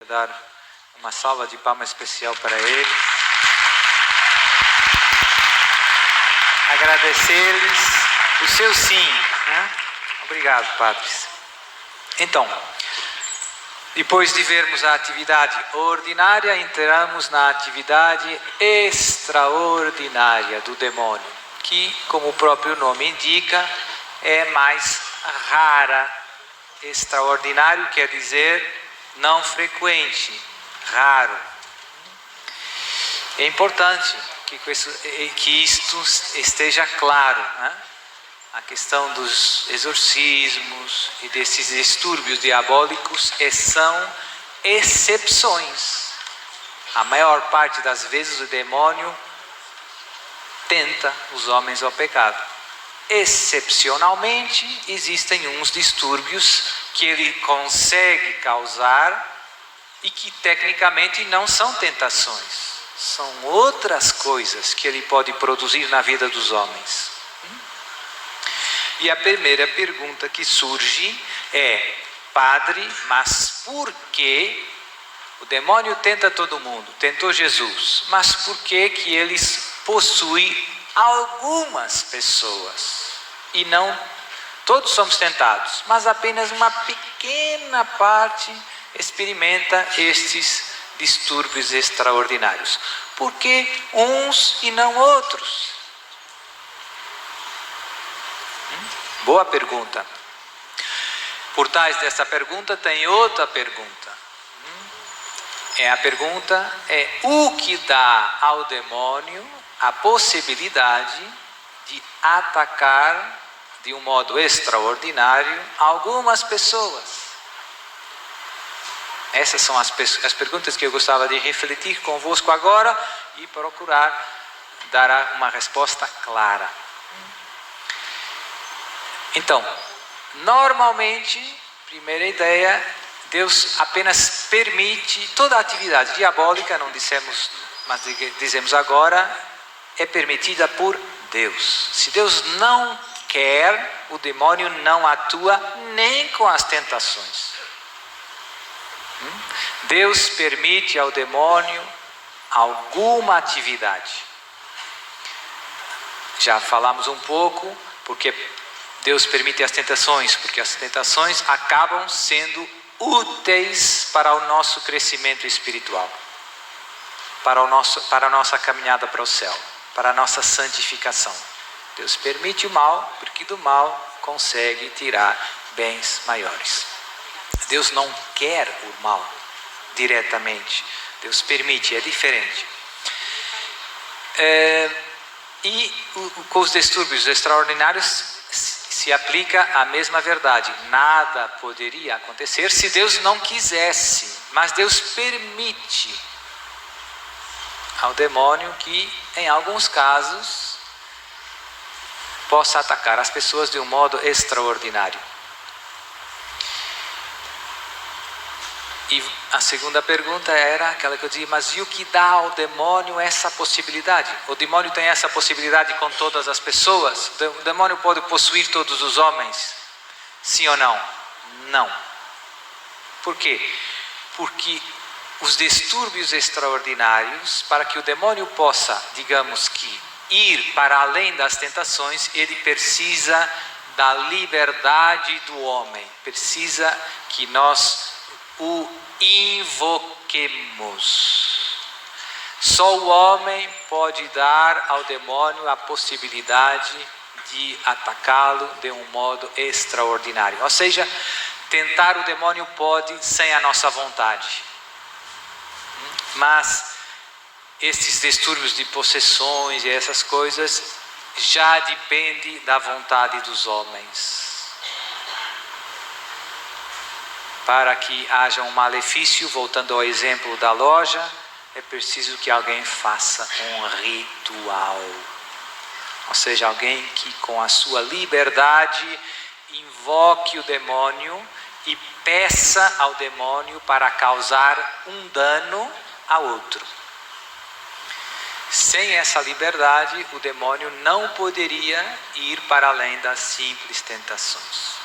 Dar uma salva de palmas especial para ele. Agradecer-lhes o seu sim, né? Obrigado, padres. Então, depois de vermos a atividade ordinária, entramos na atividade extraordinária do demônio, que, como o próprio nome indica, é mais rara. Extraordinário quer dizer não frequente, raro. É importante que isto esteja claro, né? A questão dos exorcismos e desses distúrbios diabólicos são exceções. A maior parte das vezes o demônio tenta os homens ao pecado. Excepcionalmente, existem uns distúrbios que ele consegue causar e que tecnicamente não são tentações. São outras coisas que ele pode produzir na vida dos homens. E a primeira pergunta que surge é: padre, mas por que o demônio tenta todo mundo? Tentou Jesus, mas por que ele possui algumas pessoas? E não todos somos tentados, mas apenas uma pequena parte experimenta estes distúrbios extraordinários. Por que uns e não outros? Boa pergunta. Por trás dessa pergunta tem outra pergunta. A pergunta é: o que dá ao demônio a possibilidade de atacar de um modo extraordinário algumas pessoas? Essas são as perguntas que eu gostava de refletir convosco agora e procurar dar uma resposta clara. Então, normalmente, primeira ideia, Deus apenas permite toda a atividade diabólica, não dissemos, mas dizemos agora, é permitida por Deus. Se Deus não quer, o demônio não atua nem com as tentações. Deus permite ao demônio alguma atividade. Já falamos um pouco, porque Deus permite as tentações, porque as tentações acabam sendo úteis para o nosso crescimento espiritual, para a nossa caminhada para o céu, para a nossa santificação. Deus permite o mal, porque do mal consegue tirar bens maiores. Deus não quer o mal diretamente, Deus permite, é diferente. E com os distúrbios extraordinários se aplica a mesma verdade. Nada poderia acontecer se Deus não quisesse, mas Deus permite ao demônio que, em alguns casos, possa atacar as pessoas de um modo extraordinário. E a segunda pergunta era aquela que eu dizia: mas e o que dá ao demônio essa possibilidade? O demônio tem essa possibilidade com todas as pessoas? O demônio pode possuir todos os homens? Sim ou não? Não. Por quê? Porque os distúrbios extraordinários, para que o demônio possa, digamos que, ir para além das tentações, ele precisa da liberdade do homem. Precisa que nós o invoquemos. Só o homem pode dar ao demônio a possibilidade de atacá-lo de um modo extraordinário. Ou seja, tentar o demônio pode sem a nossa vontade. Mas esses distúrbios de possessões e essas coisas já dependem da vontade dos homens. Para que haja um malefício, voltando ao exemplo da loja, é preciso que alguém faça um ritual. Ou seja, alguém que com a sua liberdade invoque o demônio e peça ao demônio para causar um dano a outro. Sem essa liberdade, o demônio não poderia ir para além das simples tentações.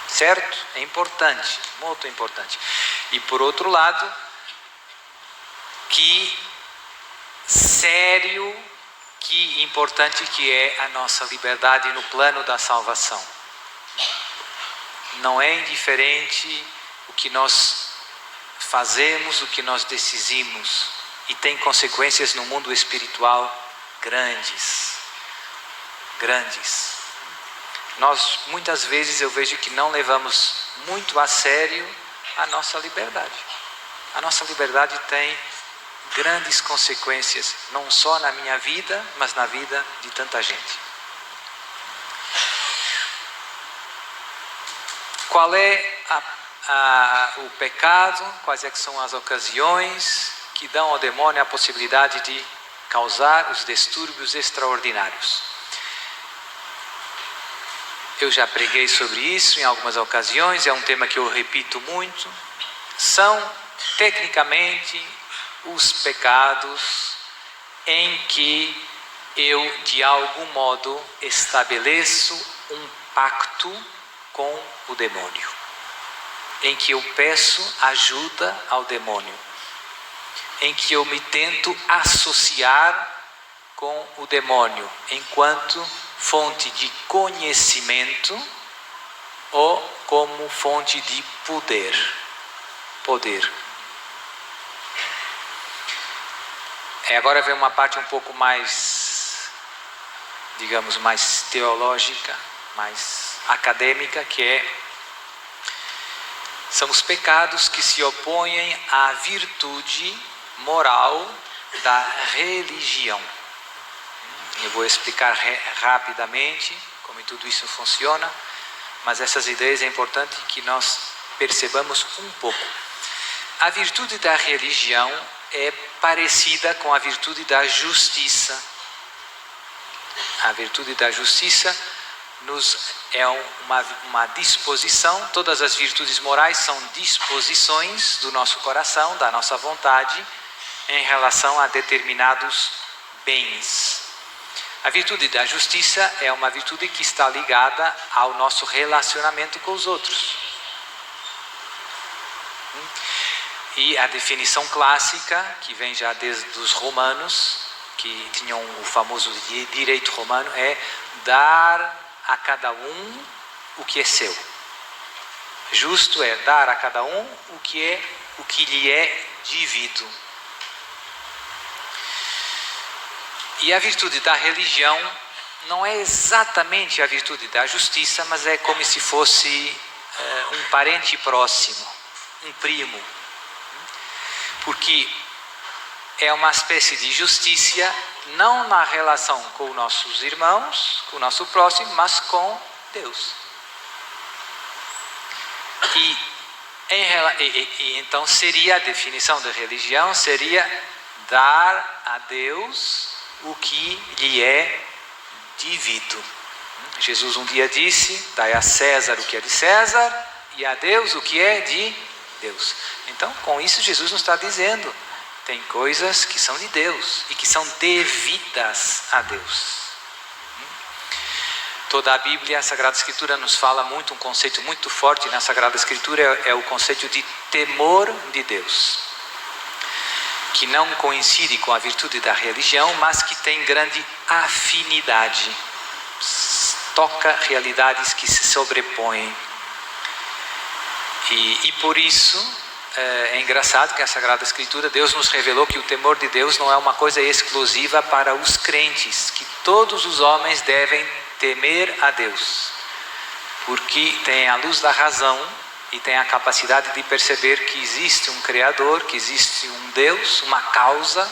Certo? É importante, muito importante. E por outro lado, que sério, que importante que é a nossa liberdade no plano da salvação. Não é indiferente o que nós fazemos, o que nós decidimos, e tem consequências no mundo espiritual grandes. Nós muitas vezes eu vejo que não levamos muito a sério a nossa liberdade. A nossa liberdade tem grandes consequências, não só na minha vida, mas na vida de tanta gente. Qual é o pecado? Quais é que são as ocasiões que dão ao demônio a possibilidade de causar os distúrbios extraordinários? Eu já preguei sobre isso em algumas ocasiões, é um tema que eu repito muito. São, tecnicamente, os pecados em que eu, de algum modo, estabeleço um pacto com o demônio, em que eu peço ajuda ao demônio, em que eu me tento associar com o demônio enquanto fonte de conhecimento ou como fonte de poder. Agora vem uma parte um pouco mais, digamos, mais teológica, mais acadêmica, que são os pecados que se opõem à virtude moral da religião. Eu vou explicar rapidamente como tudo isso funciona, mas essas ideias é importante que nós percebamos um pouco. A virtude da religião é parecida com a virtude da justiça. A virtude da justiça é uma disposição. Todas as virtudes morais são disposições do nosso coração, da nossa vontade, em relação a determinados bens. A virtude da justiça é uma virtude que está ligada ao nosso relacionamento com os outros. E a definição clássica, que vem já desde os romanos, que tinham o famoso direito romano, é dar a cada um o que é seu. Justo é dar a cada um o que lhe é devido. E a virtude da religião não é exatamente a virtude da justiça, mas é como se fosse um parente próximo, um primo. Porque é uma espécie de justiça, não na relação com nossos irmãos, com o nosso próximo, mas com Deus. E então seria a definição da religião, seria dar a Deus o que lhe é devido. Jesus um dia disse: dai a César o que é de César e a Deus o que é de Deus. Então, com isso Jesus nos está dizendo, tem coisas que são de Deus e que são devidas a Deus. Toda a Bíblia, a Sagrada Escritura nos fala muito, um conceito muito forte na Sagrada Escritura é o conceito de temor de Deus, que não coincide com a virtude da religião, mas que tem grande afinidade, toca realidades que se sobrepõem. E por isso é engraçado que a Sagrada Escritura, Deus nos revelou que o temor de Deus não é uma coisa exclusiva para os crentes, que todos os homens devem temer a Deus, porque tem a luz da razão e tem a capacidade de perceber que existe um Criador, que existe um Deus, uma causa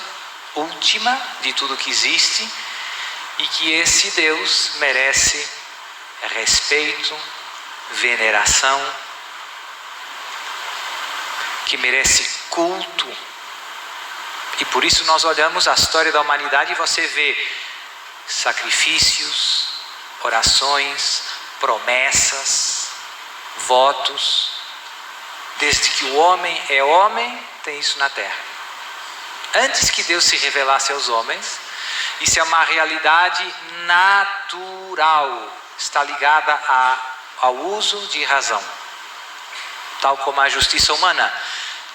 última de tudo que existe, e que esse Deus merece respeito, veneração, que merece culto. E por isso nós olhamos a história da humanidade e você vê sacrifícios, orações, promessas, votos. Desde que o homem é homem, tem isso na terra. Antes que Deus se revelasse aos homens, isso é uma realidade natural, está ligada ao uso de razão. Tal como a justiça humana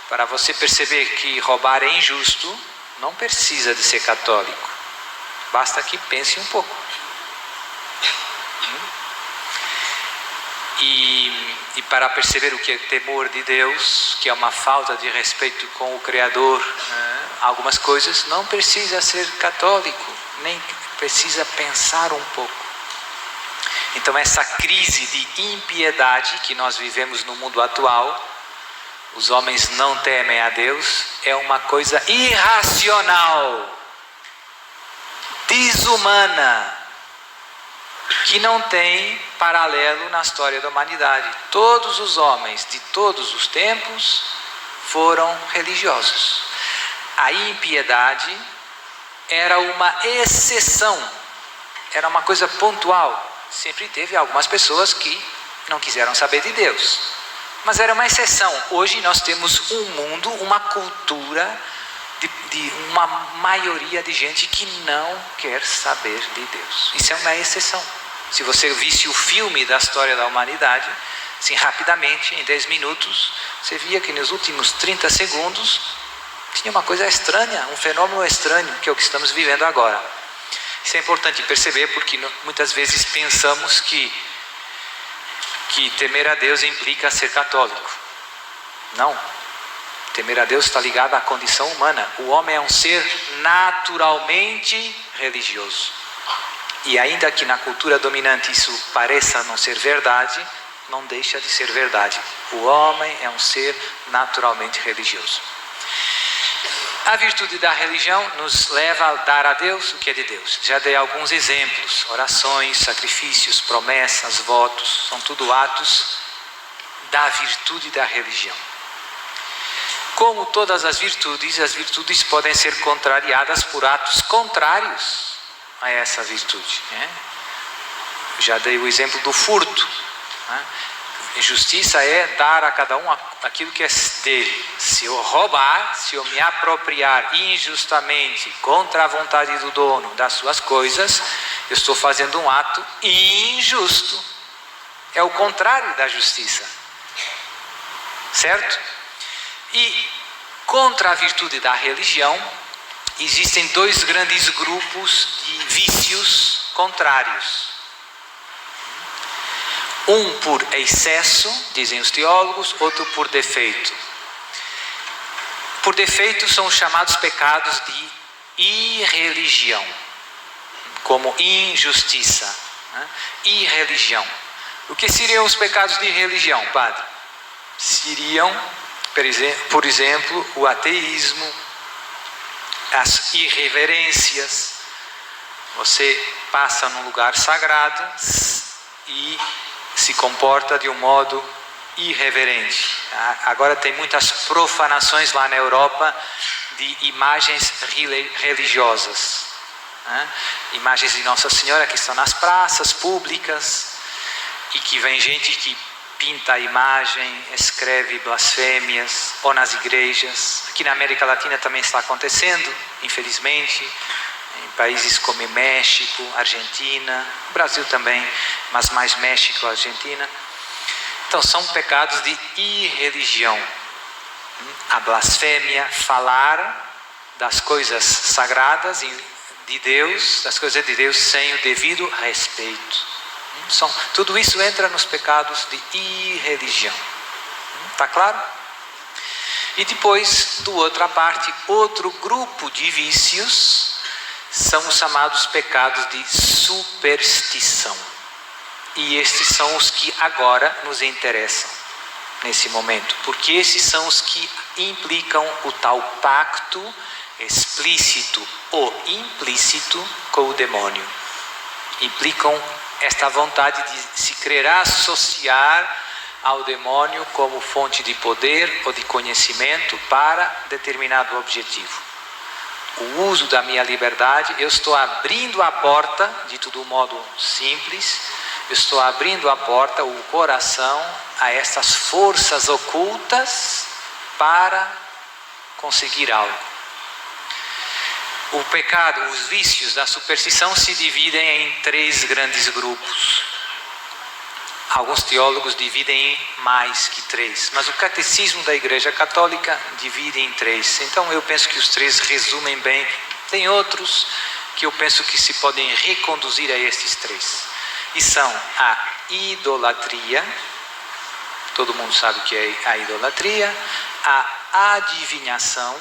Para você perceber que roubar é injusto, não precisa de ser católico. Basta que pense um pouco. E para perceber o que é temor de Deus, que é uma falta de respeito com o Criador, algumas coisas, não precisa ser católico, nem precisa pensar um pouco. Então essa crise de impiedade que nós vivemos no mundo atual, os homens não temem a Deus, é uma coisa irracional, desumana, que não tem paralelo na história da humanidade. Todos os homens de todos os tempos foram religiosos. A impiedade era uma exceção, era uma coisa pontual. Sempre teve algumas pessoas que não quiseram saber de Deus, mas era uma exceção. Hoje nós temos um mundo, uma cultura de uma maioria de gente que não quer saber de Deus. Isso é uma exceção. Se você visse o filme da história da humanidade, assim, rapidamente, em 10 minutos, você via que nos últimos 30 segundos tinha uma coisa estranha, um fenômeno estranho, que é o que estamos vivendo agora. Isso é importante perceber, porque muitas vezes pensamos que temer a Deus implica ser católico. Não. Temer a Deus está ligado à condição humana. O homem é um ser naturalmente religioso. E ainda que na cultura dominante isso pareça não ser verdade, não deixa de ser verdade. O homem é um ser naturalmente religioso. A virtude da religião nos leva a dar a Deus o que é de Deus. Já dei alguns exemplos: orações, sacrifícios, promessas, votos, são tudo atos da virtude da religião. Como todas as virtudes podem ser contrariadas por atos contrários a essa virtude. Já dei o exemplo do furto. Justiça é dar a cada um aquilo que é dele. Se eu roubar, se eu me apropriar injustamente, contra a vontade do dono das suas coisas, eu estou fazendo um ato injusto. É o contrário da justiça. Certo? E contra a virtude da religião, existem dois grandes grupos de vícios contrários. Um por excesso, dizem os teólogos, outro por defeito. Por defeito são os chamados pecados de irreligião, como injustiça, irreligião. O que seriam os pecados de irreligião, padre? Seriam, por exemplo, o ateísmo, as irreverências. Você passa num lugar sagrado e se comporta de um modo irreverente. Agora tem muitas profanações lá na Europa de imagens religiosas. Imagens de Nossa Senhora que estão nas praças públicas e que vem gente que pinta a imagem, escreve blasfêmias, ou nas igrejas. Aqui na América Latina também está acontecendo, infelizmente, em países como México, Argentina, Brasil também, mas mais México, Argentina. Então são pecados de irreligião. A blasfêmia, falar das coisas sagradas de Deus, das coisas de Deus sem o devido respeito. Tudo isso entra nos pecados de irreligião. Está claro? E depois, do outra parte, outro grupo de vícios são os chamados pecados de superstição. E estes são os que agora nos interessam, nesse momento. Porque esses são os que implicam o tal pacto explícito ou implícito com o demônio. Implicam esta vontade de se querer associar ao demônio como fonte de poder ou de conhecimento para determinado objetivo. O uso da minha liberdade, eu estou abrindo a porta, dito de um modo simples, eu estou abrindo a porta, o coração, a essas forças ocultas para conseguir algo. O pecado, os vícios da superstição se dividem em 3 grandes grupos. Alguns teólogos dividem em mais que 3, mas o catecismo da Igreja Católica divide em 3. Então eu penso que os 3 resumem bem. Tem outros que eu penso que se podem reconduzir a estes 3. E são a idolatria, todo mundo sabe o que é a idolatria, a adivinhação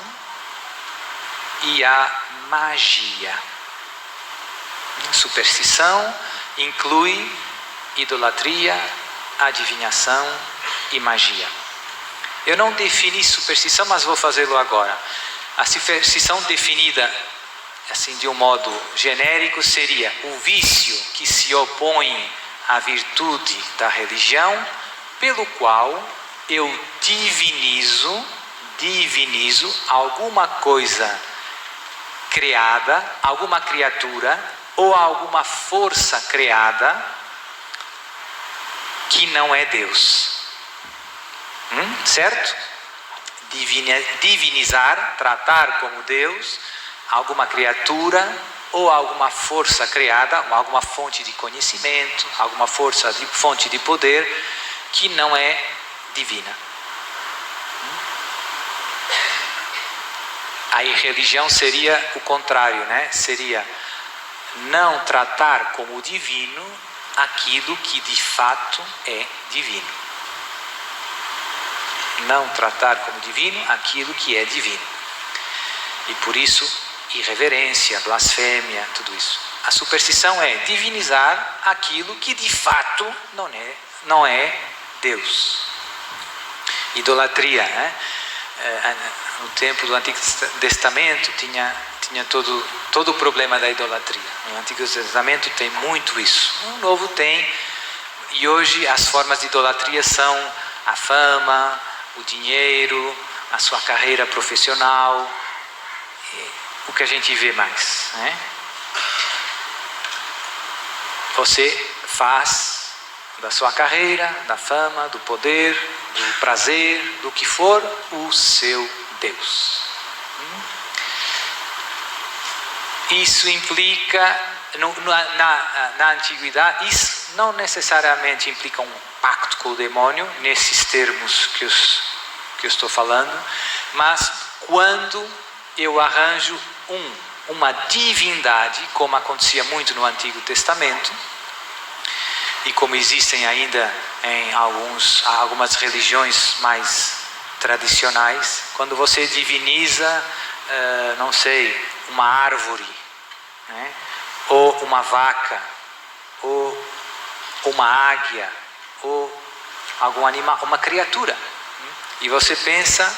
e a magia. Superstição inclui idolatria, adivinhação e magia. Eu não defini superstição, mas vou fazê-lo agora. A superstição definida assim de um modo genérico seria o vício que se opõe à virtude da religião, pelo qual eu divinizo alguma coisa criada, alguma criatura ou alguma força criada que não é Deus. Certo? Divinizar, tratar como Deus alguma criatura ou alguma força criada, alguma fonte de conhecimento, alguma fonte de poder que não é divina. Aí religião seria o contrário, né? Seria não tratar como divino aquilo que de fato é divino. Não tratar como divino aquilo que é divino. E por isso, irreverência, blasfêmia, tudo isso. A superstição é divinizar aquilo que de fato não é Deus. Idolatria, né? No tempo do Antigo Testamento tinha todo o problema da idolatria. No Antigo Testamento tem muito isso. No Novo tem. E hoje as formas de idolatria são a fama, o dinheiro, a sua carreira profissional, o que a gente vê mais, né? Você faz da sua carreira, da fama, do poder, do prazer, do que for, o seu Deus. Isso implica, na antiguidade, isso não necessariamente implica um pacto com o demônio, nesses termos que eu estou falando, mas quando eu arranjo uma divindade, como acontecia muito no Antigo Testamento, e como existem ainda em algumas religiões mais tradicionais, quando você diviniza, uma árvore, né? Ou uma vaca, ou uma águia, ou algum animal, uma criatura, e você pensa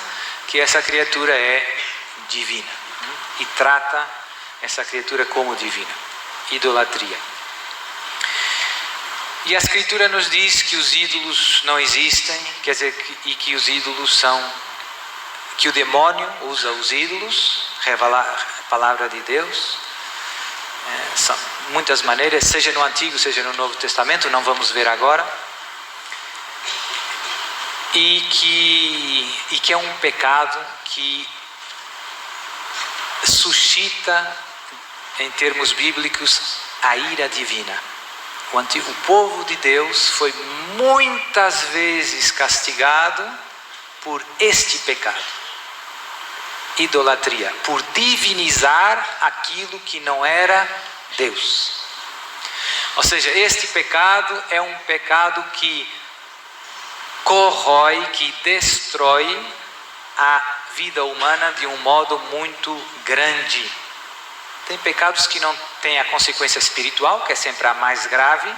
que essa criatura é divina, e trata essa criatura como divina. Idolatria. E a Escritura nos diz que os ídolos não existem, quer dizer, e que os ídolos que o demônio usa os ídolos, revelar a palavra de Deus, são muitas maneiras, seja no Antigo, seja no Novo Testamento, não vamos ver agora, e que é um pecado que suscita, em termos bíblicos, a ira divina. O povo de Deus foi muitas vezes castigado por este pecado, idolatria, por divinizar aquilo que não era Deus. Ou seja, este pecado é um pecado que corrói, que destrói a vida humana de um modo muito grande. Tem pecados que não têm a consequência espiritual, que é sempre a mais grave,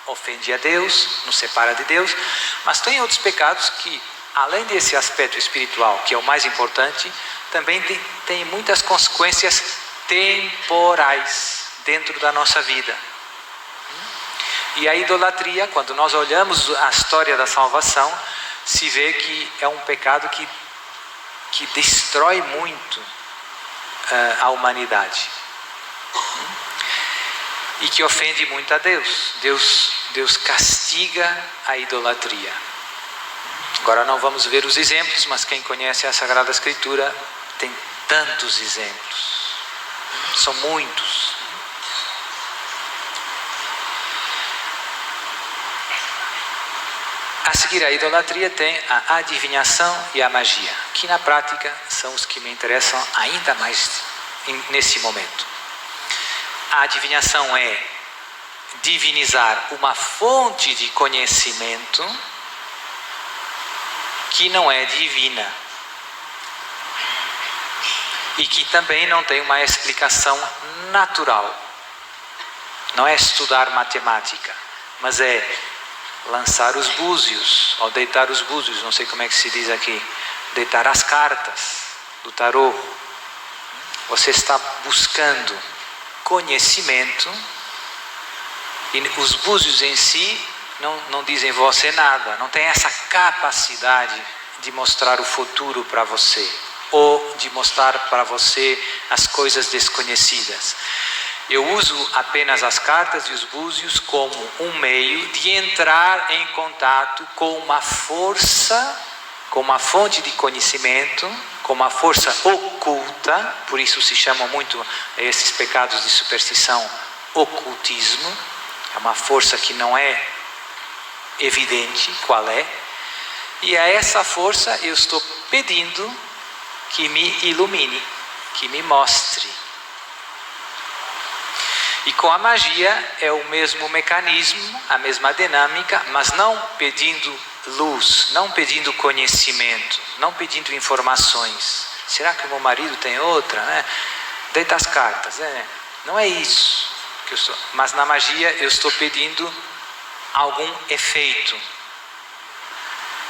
ofende a Deus, nos separa de Deus, mas tem outros pecados que, além desse aspecto espiritual, que é o mais importante, também tem muitas consequências temporais dentro da nossa vida. E a idolatria, quando nós olhamos a história da salvação, se vê que é um pecado que destrói muito a humanidade. E que ofende muito a Deus. Deus castiga a idolatria. Agora não vamos ver os exemplos, mas quem conhece a Sagrada Escritura tem tantos exemplos. São muitos. A seguir à idolatria tem a adivinhação e a magia, que na prática são os que me interessam ainda mais nesse momento. A adivinhação é divinizar uma fonte de conhecimento que não é divina e que também não tem uma explicação natural. Não é estudar matemática, mas é lançar os búzios, ou deitar os búzios, não sei como é que se diz aqui, deitar as cartas do tarô. Você está buscando conhecimento e os búzios em si não dizem você nada, não tem essa capacidade de mostrar o futuro para você ou de mostrar para você as coisas desconhecidas. Eu uso apenas as cartas e os búzios como um meio de entrar em contato com uma força, com uma fonte de conhecimento, com uma força oculta, por isso se chamam muito esses pecados de superstição ocultismo. É uma força que não é evidente qual é, e a essa força eu estou pedindo que me ilumine, que me mostre. E com a magia é o mesmo mecanismo, a mesma dinâmica, mas não pedindo luz, não pedindo conhecimento, não pedindo informações. Será que o meu marido tem outra? Deita as cartas. Não é isso que eu estou. Mas na magia eu estou pedindo algum efeito.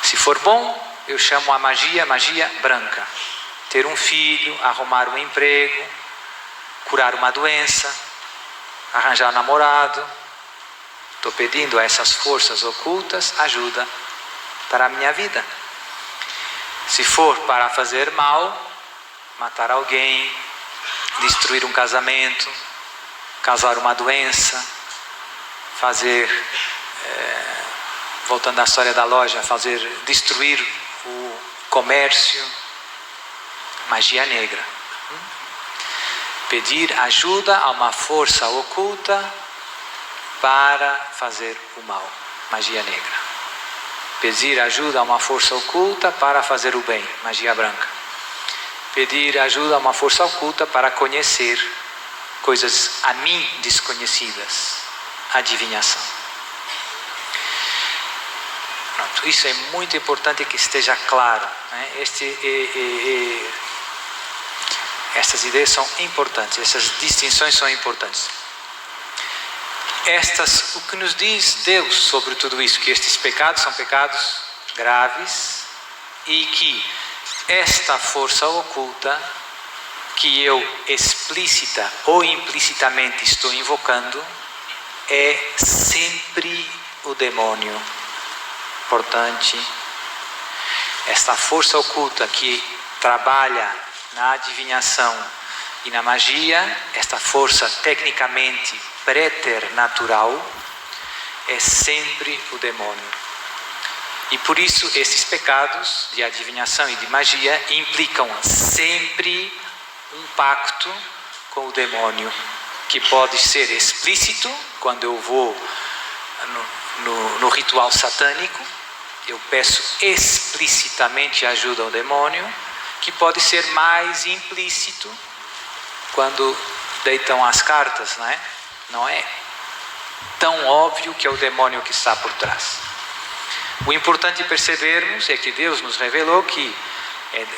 Se for bom, eu chamo a magia branca. Ter um filho, arrumar um emprego, curar uma doença, arranjar um namorado. Estou pedindo a essas forças ocultas ajuda para a minha vida. Se for para fazer mal, matar alguém, destruir um casamento, causar uma doença, fazer, voltando à história da loja, destruir o comércio, magia negra. Pedir ajuda a uma força oculta para fazer o mal, magia negra. Pedir ajuda a uma força oculta para fazer o bem, magia branca. Pedir ajuda a uma força oculta para conhecer coisas a mim desconhecidas, adivinhação. Pronto, isso é muito importante que esteja claro, né? Essas ideias são importantes, essas distinções são importantes. O que nos diz Deus sobre tudo isso, que estes pecados são pecados graves e que esta força oculta que eu explícita ou implicitamente estou invocando é sempre o demônio. Portanto, esta força oculta que trabalha na adivinhação e na magia, esta força tecnicamente preternatural, é sempre o demônio. E por isso esses pecados de adivinhação e de magia implicam sempre um pacto com o demônio, que pode ser explícito, quando eu vou no ritual satânico, eu peço explicitamente ajuda ao demônio, que pode ser mais implícito, quando deitam as cartas, não é? Não é tão óbvio que é o demônio que está por trás. O importante percebermos é que Deus nos revelou que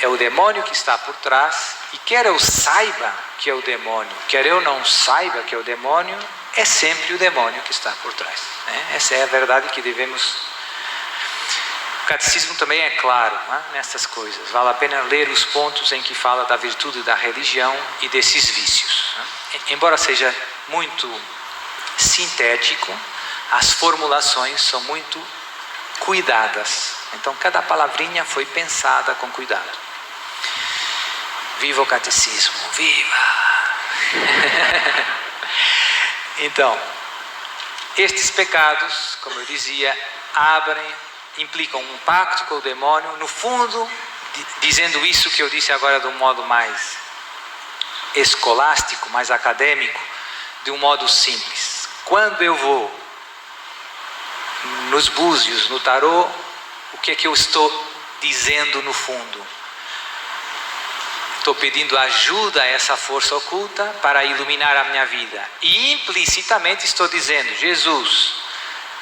é o demônio que está por trás, e quer eu saiba que é o demônio, quer eu não saiba que é o demônio, é sempre o demônio que está por trás, né? Essa é a verdade que devemos. O catecismo também é claro, né, nessas coisas. Vale a pena ler os pontos em que fala da virtude da religião e desses vícios, né? Embora seja muito sintético, as formulações são muito cuidadas. Então cada palavrinha foi pensada com cuidado. Viva o catecismo, viva! Então, estes pecados, como eu dizia, implicam um pacto com o demônio, no fundo, dizendo isso que eu disse agora de um modo mais escolástico, mais acadêmico, de um modo simples. Quando eu vou nos búzios, no tarô, O que é que eu estou dizendo no fundo? Estou pedindo ajuda a essa força oculta para iluminar a minha vida. E implicitamente estou dizendo: Jesus,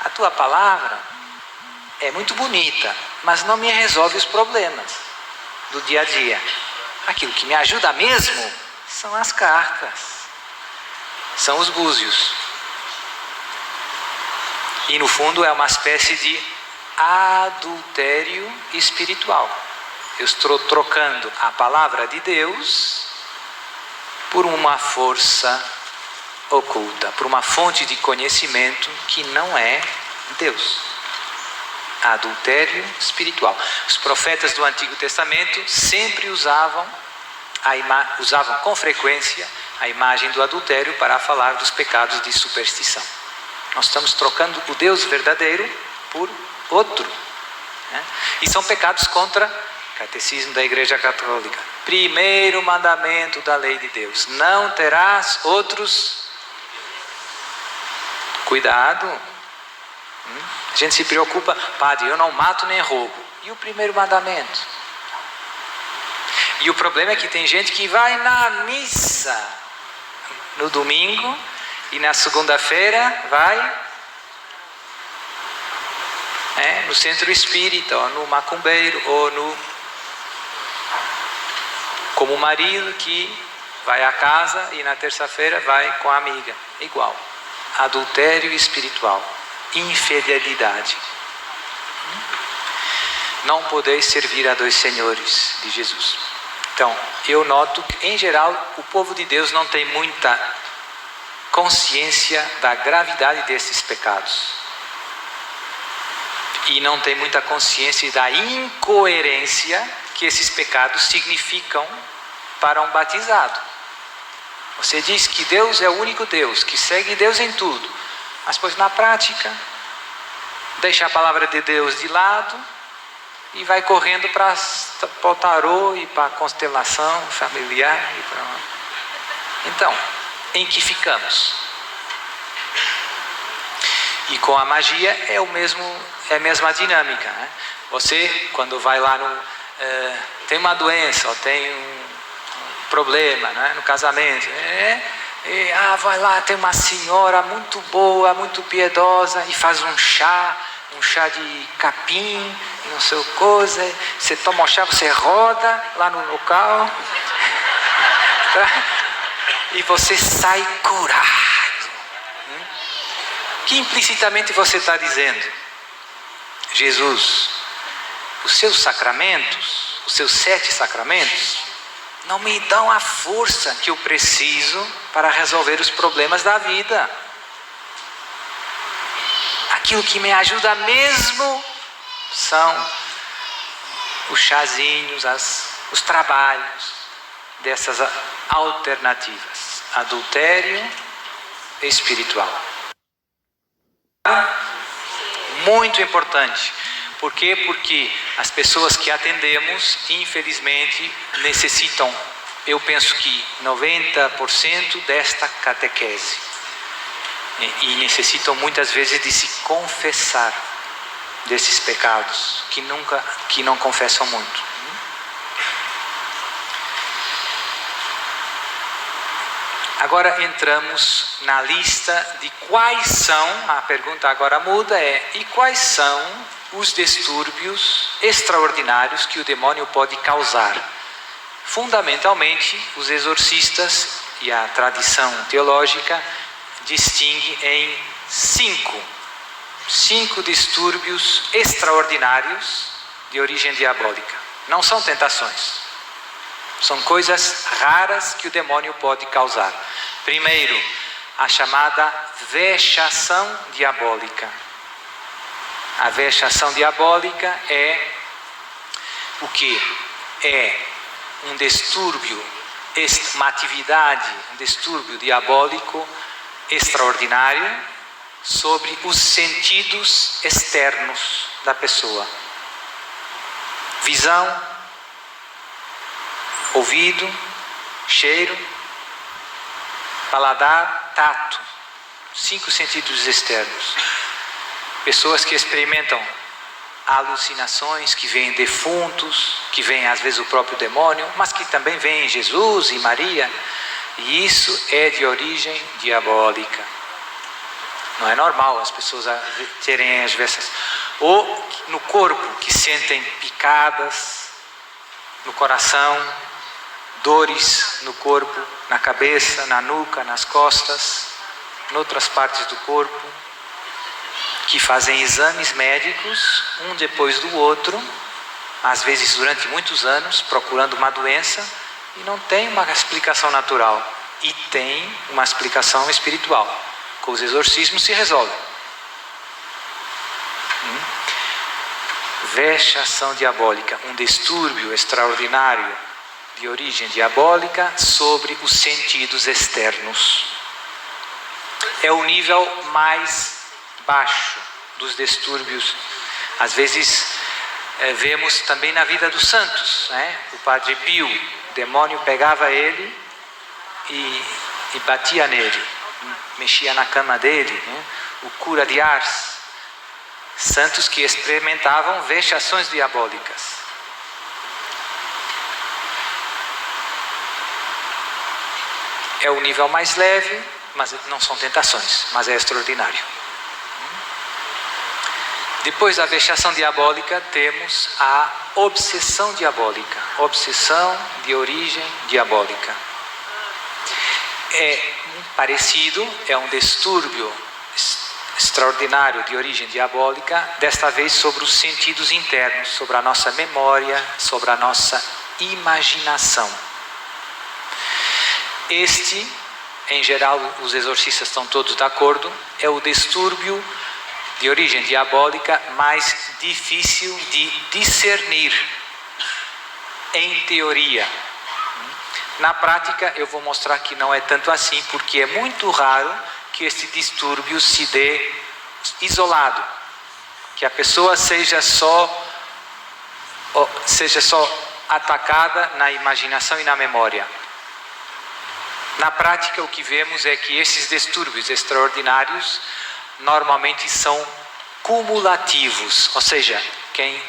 a tua palavra é muito bonita, mas não me resolve os problemas do dia a dia. Aquilo que me ajuda mesmo são as cartas, são os búzios. E no fundo é uma espécie de adultério espiritual. Eu estou trocando a palavra de Deus por uma força oculta, por uma fonte de conhecimento que não é Deus. Adultério espiritual. Os profetas do Antigo Testamento sempre usavam com frequência a imagem do adultério para falar dos pecados de superstição. Nós estamos trocando o Deus verdadeiro por outro, né? E são pecados contra o Catecismo da Igreja Católica. Primeiro mandamento da lei de Deus: não terás outros. Cuidado. A gente se preocupa: padre, eu não mato nem roubo. E o primeiro mandamento? E o problema é que tem gente que vai na missa no domingo e na segunda-feira vai no centro espírita, ou no macumbeiro, ou como o marido que vai à casa e na terça-feira vai com a amiga. Igual. Adultério espiritual. Infidelidade. Não podeis servir a dois senhores, de Jesus. Então, eu noto que, em geral, o povo de Deus não tem muita consciência da gravidade desses pecados. E não tem muita consciência da incoerência que esses pecados significam para um batizado. Você diz que Deus é o único Deus, que segue Deus em tudo, mas pois na prática deixa a palavra de Deus de lado e vai correndo para o tarô e para a constelação familiar. Então, em que ficamos? E com a magia é a mesma dinâmica, né? Você, quando vai lá tem uma doença ou tem um problema, né, no casamento, vai lá, tem uma senhora muito boa, muito piedosa, e faz um chá de capim, não sei o coisa, você toma o chá, você roda lá no local, e você sai curado. Que implicitamente você está dizendo: Jesus, os seus sacramentos, os seus 7 sacramentos, não me dão a força que eu preciso para resolver os problemas da vida. Aquilo que me ajuda mesmo são os chazinhos, os trabalhos dessas alternativas. Adultério espiritual. Muito importante. Por quê? Porque as pessoas que atendemos, infelizmente, necessitam, eu penso que 90% desta catequese. E necessitam muitas vezes de se confessar desses pecados, que não confessam muito. Agora entramos na lista de quais são, a pergunta agora muda e quais são os distúrbios extraordinários que o demônio pode causar. Fundamentalmente, os exorcistas e a tradição teológica distingue em 5 distúrbios extraordinários de origem diabólica. Não são tentações. São coisas raras que o demônio pode causar. Primeiro, a chamada vexação diabólica. A vexação diabólica é o que? É um distúrbio, uma atividade, um distúrbio diabólico extraordinário sobre os sentidos externos da pessoa. Visão, ouvido, cheiro, paladar, tato. 5 sentidos externos. Pessoas que experimentam alucinações, que veem defuntos, que veem às vezes o próprio demônio, mas que também veem Jesus e Maria. E isso é de origem diabólica. Não é normal as pessoas terem as vestas. Ou no corpo, que sentem picadas no coração, dores no corpo, na cabeça, na nuca, nas costas, em outras partes do corpo, que fazem exames médicos, um depois do outro, às vezes durante muitos anos, procurando uma doença, e não tem uma explicação natural. E tem uma explicação espiritual. Com os exorcismos se resolve. Vexação diabólica, um distúrbio extraordinário de origem diabólica sobre os sentidos externos. É o nível mais baixo dos distúrbios. Às vezes vemos também na vida dos santos, né? O Padre Pio, o demônio pegava ele e batia nele, mexia na cama dele, né? O cura de Ars, santos que experimentavam vexações diabólicas. É o nível mais leve, mas não são tentações, mas é extraordinário. Depois da vexação diabólica, temos a obsessão diabólica. Obsessão de origem diabólica. É parecido, é um distúrbio extraordinário de origem diabólica, desta vez sobre os sentidos internos, sobre a nossa memória, sobre a nossa imaginação. Este, em geral, os exorcistas estão todos de acordo, é o distúrbio de origem diabólica mais difícil de discernir, em teoria. Na prática, eu vou mostrar que não é tanto assim, porque é muito raro que este distúrbio se dê isolado, que a pessoa seja só atacada na imaginação e na memória. Na prática, o que vemos é que esses distúrbios extraordinários normalmente são cumulativos, ou seja, quem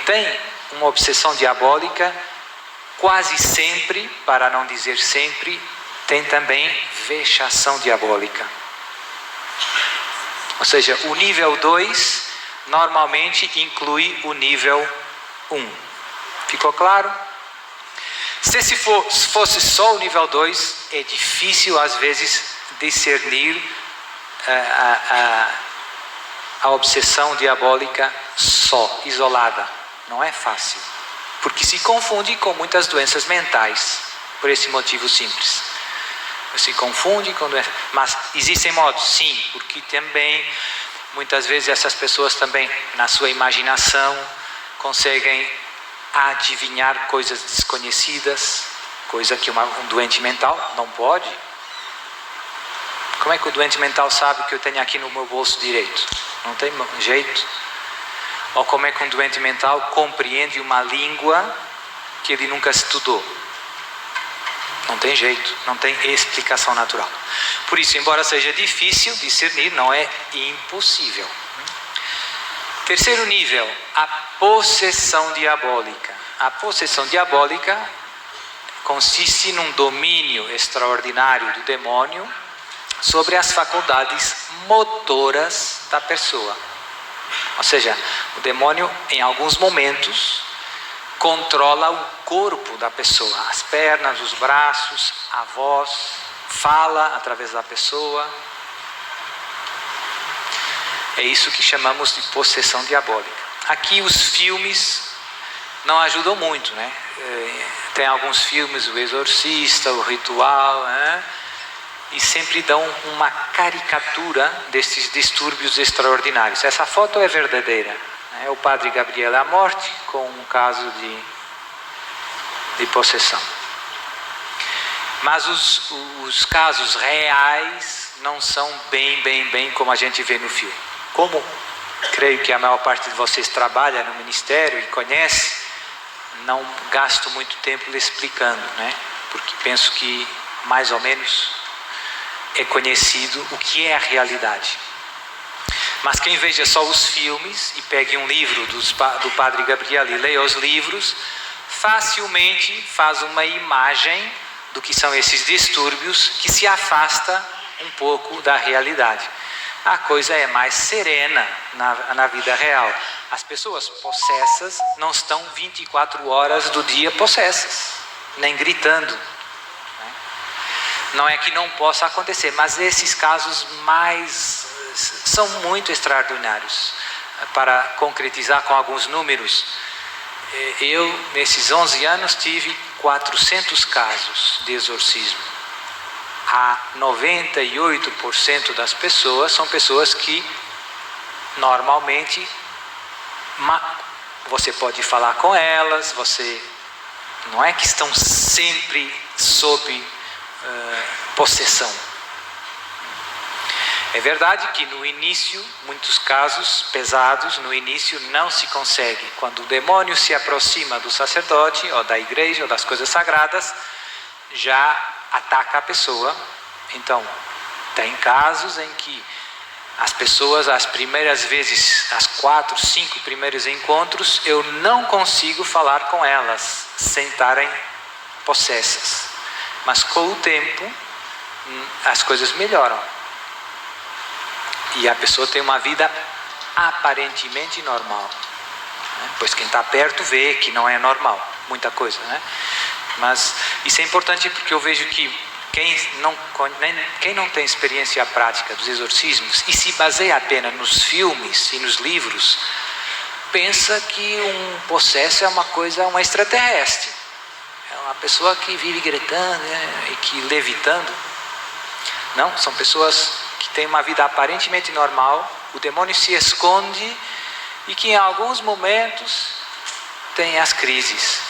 tem uma obsessão diabólica, quase sempre, para não dizer sempre, tem também vexação diabólica. Ou seja, o nível 2 normalmente inclui o nível 1. Ficou claro? Se fosse só o nível 2, é difícil às vezes discernir a obsessão diabólica só, isolada. Não é fácil, porque se confunde com muitas doenças mentais, por esse motivo simples. Se confunde com doenças, mas existem modos, sim, porque também, muitas vezes essas pessoas também, na sua imaginação, conseguem adivinhar coisas desconhecidas, coisa que um doente mental não pode. Como é que o doente mental sabe que eu tenho aqui no meu bolso direito? Não tem jeito. Ou como é que um doente mental compreende uma língua que ele nunca estudou? Não tem jeito, não tem explicação natural. Por isso, embora seja difícil discernir, não é impossível. Terceiro nível, a possessão diabólica. A possessão diabólica consiste num domínio extraordinário do demônio sobre as faculdades motoras da pessoa. Ou seja, o demônio, em alguns momentos, controla o corpo da pessoa, as pernas, os braços, a voz, fala através da pessoa. É isso que chamamos de possessão diabólica. Aqui os filmes não ajudam muito, né? Tem alguns filmes, O Exorcista, O Ritual, né? E sempre dão uma caricatura desses distúrbios extraordinários. Essa foto é verdadeira. É o Padre Gabriel à morte com um caso de possessão. Mas os casos reais não são bem como a gente vê no filme. Como creio que a maior parte de vocês trabalha no ministério e conhece, não gasto muito tempo lhe explicando, né? Porque penso que mais ou menos é conhecido o que é a realidade. Mas quem veja só os filmes e pegue um livro do Padre Gabriel e leia os livros, facilmente faz uma imagem do que são esses distúrbios que se afasta um pouco da realidade. A coisa é mais serena na vida real. As pessoas possessas não estão 24 horas do dia possessas, nem gritando. Né? Não é que não possa acontecer, mas esses casos são muito extraordinários. Para concretizar com alguns números, eu, nesses 11 anos, tive 400 casos de exorcismo. A 98% das pessoas são pessoas que, normalmente, você pode falar com elas, não é que estão sempre sob possessão. É verdade que no início, muitos casos pesados, no início não se consegue. Quando o demônio se aproxima do sacerdote, ou da igreja, ou das coisas sagradas, já ataca a pessoa. Então, tem casos em que as pessoas, as primeiras vezes, as 4, 5 primeiros encontros, eu não consigo falar com elas sem estarem possessas. Mas com o tempo, as coisas melhoram. E a pessoa tem uma vida aparentemente normal. Né? Pois quem está perto vê que não é normal, muita coisa. Né? Mas isso é importante porque eu vejo que quem não tem experiência prática dos exorcismos e se baseia apenas nos filmes e nos livros, pensa que um possesso é uma extraterrestre. É uma pessoa que vive gritando, né, e que levitando. Não, são pessoas que têm uma vida aparentemente normal, o demônio se esconde e que em alguns momentos tem as crises.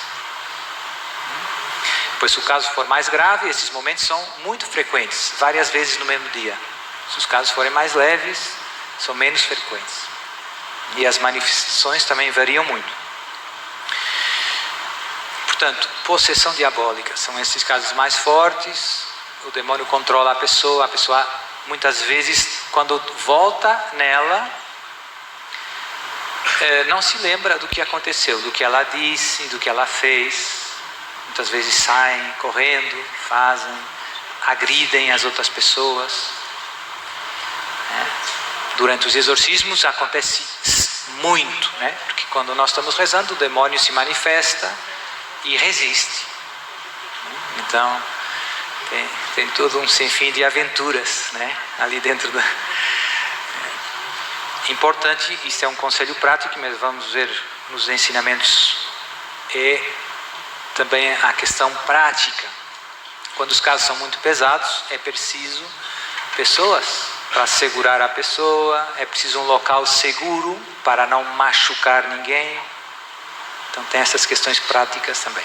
Pois se o caso for mais grave, esses momentos são muito frequentes, várias vezes no mesmo dia. Se os casos forem mais leves, são menos frequentes. E as manifestações também variam muito. Portanto, possessão diabólica são esses casos mais fortes. O demônio controla a pessoa muitas vezes, quando volta nela, não se lembra do que aconteceu, do que ela disse, do que ela fez. Muitas vezes saem correndo, agridem as outras pessoas. Durante os exorcismos acontece muito, né? Porque quando nós estamos rezando, o demônio se manifesta e resiste. Então, tem todo um sinfim de aventuras, né? Ali dentro da... Importante, isso é um conselho prático, mas vamos ver nos ensinamentos, e também a questão prática. Quando os casos são muito pesados, é preciso pessoas para segurar a pessoa, é preciso um local seguro para não machucar ninguém. Então tem essas questões práticas também.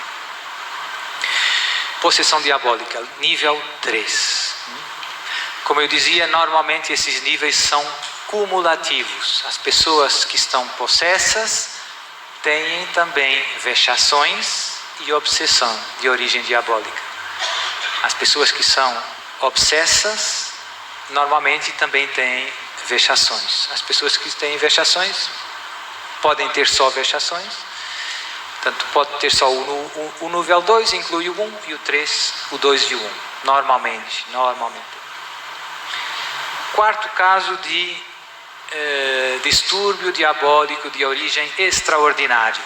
Possessão diabólica, nível 3. Como eu dizia, normalmente esses níveis são cumulativos. As pessoas que estão possessas têm também vexações e obsessão de origem diabólica. As pessoas que são obsessas normalmente também têm vexações. As pessoas que têm vexações podem ter só vexações. Tanto pode ter só o nível 2, inclui o 1, e o 3, o 2 e o 1. Normalmente. Quarto caso de distúrbio diabólico de origem extraordinária.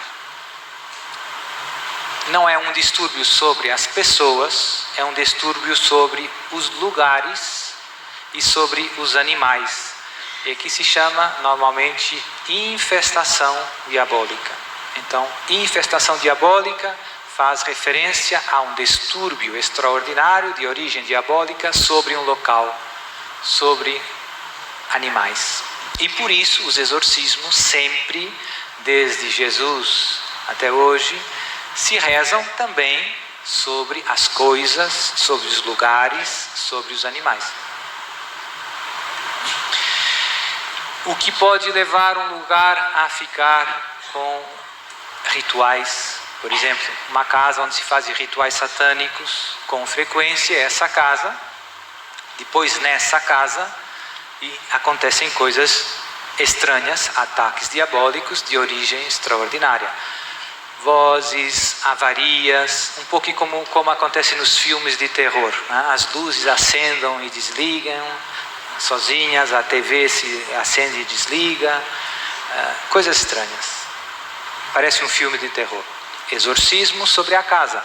Não é um distúrbio sobre as pessoas, é um distúrbio sobre os lugares e sobre os animais. E que se chama normalmente infestação diabólica. Então, infestação diabólica faz referência a um distúrbio extraordinário de origem diabólica sobre um local, sobre animais. E por isso os exorcismos sempre, desde Jesus até hoje, se rezam também sobre as coisas, sobre os lugares, sobre os animais. O que pode levar um lugar a ficar com rituais, por exemplo, uma casa onde se fazem rituais satânicos com frequência, essa casa, depois nessa casa, e acontecem coisas estranhas, ataques diabólicos de origem extraordinária. Vozes, avarias, um pouco como acontece nos filmes de terror, né? As luzes acendam e desligam sozinhas, a TV se acende e desliga, coisas estranhas. Parece um filme de terror. Exorcismo sobre a casa.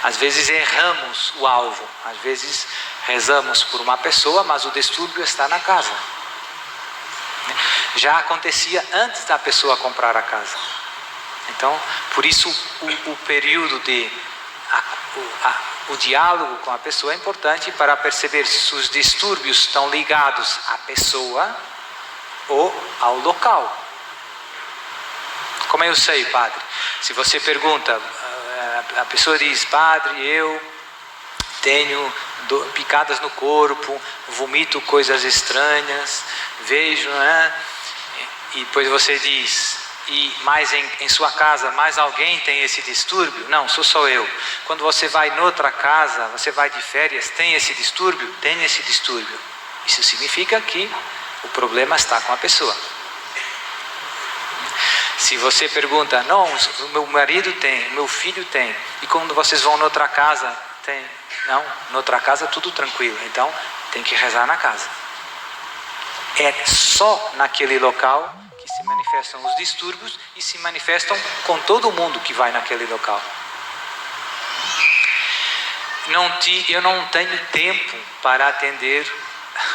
Às vezes erramos o alvo, às vezes rezamos por uma pessoa, mas o distúrbio está na casa. Já acontecia antes da pessoa comprar a casa. Então, por isso o período de o diálogo com a pessoa é importante para perceber se os distúrbios estão ligados à pessoa ou ao local. Como eu sei, padre? Se você pergunta, a pessoa diz: padre, eu tenho picadas no corpo, vomito coisas estranhas, vejo, né? E depois você diz: e mais em sua casa, mais alguém tem esse distúrbio? Não, sou só eu. Quando você vai noutra casa, você vai de férias, tem esse distúrbio? Tem esse distúrbio. Isso significa que o problema está com a pessoa. Se você pergunta: não, o meu marido tem, o meu filho tem, e quando vocês vão noutra casa, tem? Não, noutra casa tudo tranquilo, então tem que rezar na casa. É só naquele local que se manifestam os distúrbios e se manifestam com todo mundo que vai naquele local. Eu não tenho tempo para atender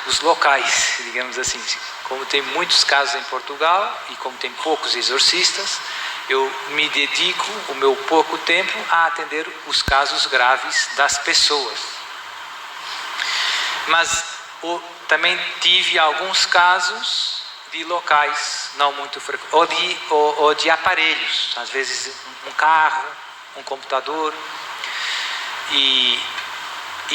os locais, digamos assim. Como tem muitos casos em Portugal e como tem poucos exorcistas, eu me dedico o meu pouco tempo a atender os casos graves das pessoas. Mas também tive alguns casos de locais não muito frequentes, ou de aparelhos, às vezes um carro, um computador, e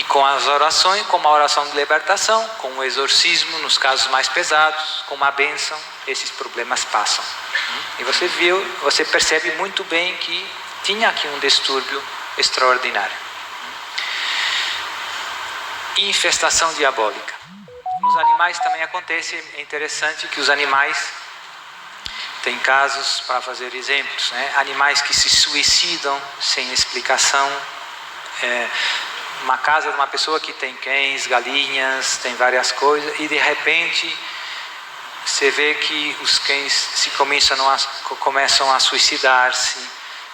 com as orações, como a oração de libertação, com o exorcismo nos casos mais pesados, com uma bênção, esses problemas passam. E você percebe muito bem que tinha aqui um distúrbio extraordinário. Infestação diabólica. Nos animais também acontece, é interessante que os animais, tem casos, para fazer exemplos, né? Animais que se suicidam sem explicação. Uma casa de uma pessoa que tem cães, galinhas, tem várias coisas, e de repente você vê que os cães começam a suicidar-se,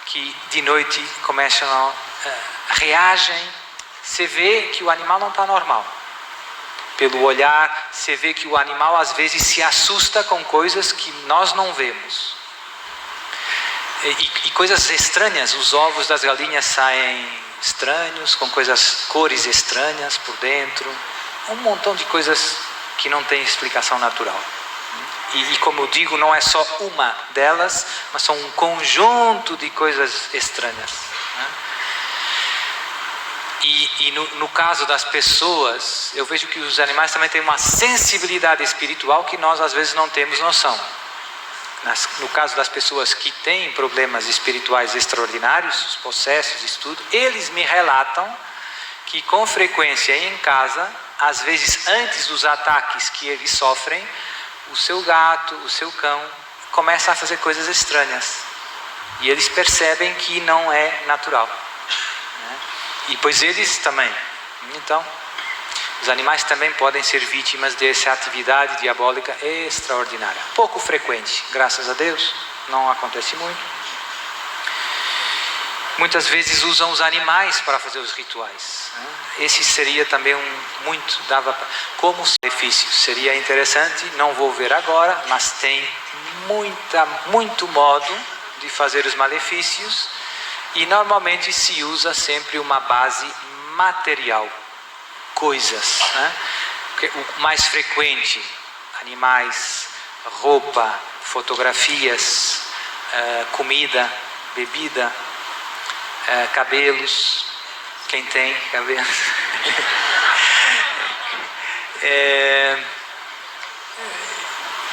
que de noite reagem. Você vê que o animal não está normal. Pelo olhar, você vê que o animal às vezes se assusta com coisas que nós não vemos. E coisas estranhas, os ovos das galinhas saem estranhos, com cores estranhas por dentro, um montão de coisas que não tem explicação natural. E como eu digo, não é só uma delas, mas são um conjunto de coisas estranhas, né? E no caso das pessoas, eu vejo que os animais também têm uma sensibilidade espiritual que nós às vezes não temos noção. No caso das pessoas que têm problemas espirituais extraordinários, os possessos, isso tudo, eles me relatam que com frequência em casa, às vezes antes dos ataques que eles sofrem, o seu gato, o seu cão, começa a fazer coisas estranhas. E eles percebem que não é natural, né? E pois eles também. Então, os animais também podem ser vítimas dessa atividade diabólica extraordinária. Pouco frequente, graças a Deus, não acontece muito. Muitas vezes usam os animais para fazer os rituais, né? Esse seria também como benefício. Seria interessante, não vou ver agora, mas tem muito modo de fazer os malefícios, e normalmente se usa sempre uma base material. Coisas, né? O mais frequente: animais, roupa, fotografias, comida, bebida, cabelos, quem tem cabelos,